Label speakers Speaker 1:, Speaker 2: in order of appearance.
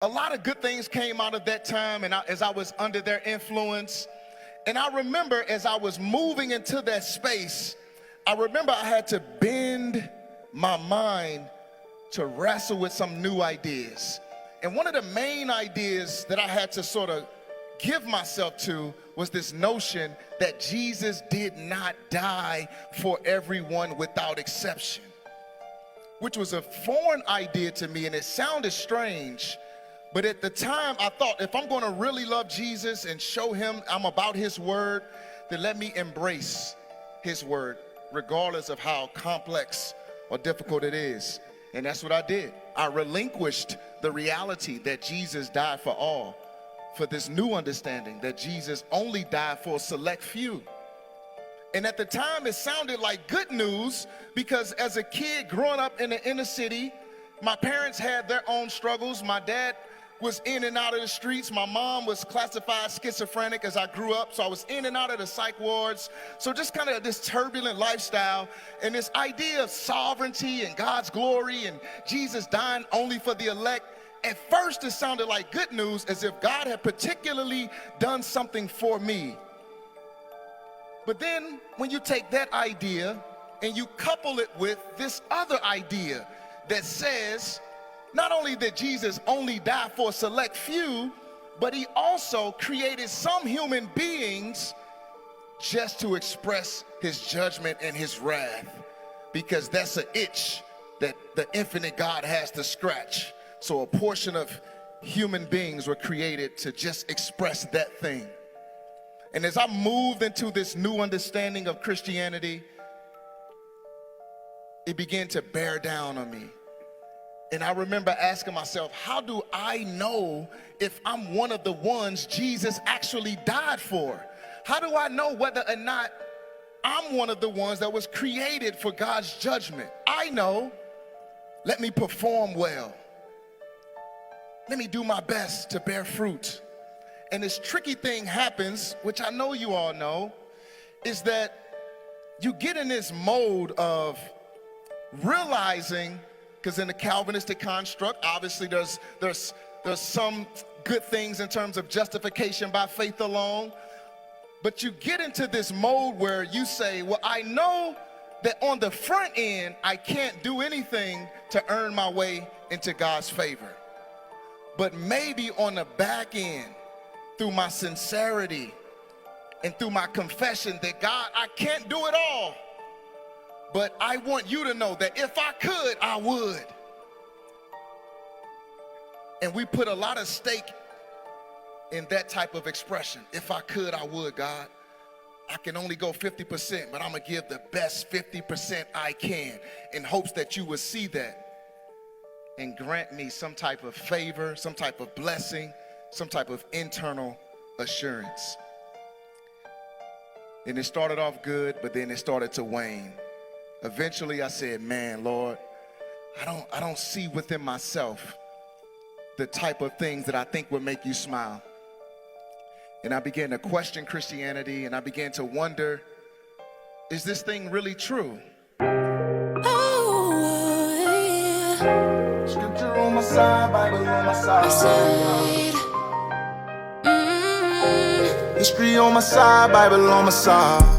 Speaker 1: A lot of good things came out of that time, and as I was under their influence. And I remember as I was moving into that space, I remember I had to bend my mind to wrestle with some new ideas. And one of the main ideas that I had to sort of give myself to was this notion that Jesus did not die for everyone without exception, which was a foreign idea to me, and it sounded strange. But at the time, I thought, if I'm going to really love Jesus and show him I'm about his word, then let me embrace his word, regardless of how complex or difficult it is. And that's what I did. I relinquished the reality that Jesus died for all, for this new understanding that Jesus only died for a select few. And at the time, it sounded like good news, because as a kid growing up in the inner city, my parents had their own struggles. My dad was in and out of the streets. My mom was classified schizophrenic as I grew up, so I was in and out of the psych wards. So just kind of this turbulent lifestyle, and this idea of sovereignty and God's glory and Jesus dying only for the elect. At first, it sounded like good news, as if God had particularly done something for me. But then when you take that idea and you couple it with this other idea that says, not only that Jesus only died for a select few, but he also created some human beings just to express his judgment and his wrath, because that's an itch that the infinite God has to scratch. So a portion of human beings were created to just express that thing. And as I moved into this new understanding of Christianity, it began to bear down on me. And I remember asking myself, how do I know if I'm one of the ones Jesus actually died for? How do I know whether or not I'm one of the ones that was created for God's judgment? I know. Let me perform well. Let me do my best to bear fruit. And this tricky thing happens, which I know you all know, is that you get in this mode of realizing, because in the Calvinistic construct, obviously there's some good things in terms of justification by faith alone, but you get into this mode where you say, well, I know that on the front end, I can't do anything to earn my way into God's favor. But maybe on the back end, through my sincerity and through my confession that God, I can't do it all, but I want you to know that if I could, I would. And we put a lot of stake in that type of expression. If I could, I would, God. I can only go 50%, but I'm gonna give the best 50% I can in hopes that you will see that and grant me some type of favor, some type of blessing, some type of internal assurance. And it started off good, but then it started to wane. Eventually I said, man, Lord, I don't see within myself the type of things that I think would make you smile. And I began to question Christianity, and I began to wonder, is this thing really true?
Speaker 2: Oh, yeah.
Speaker 1: Scripture on my side, Bible on my side. History on my side, Bible on my side.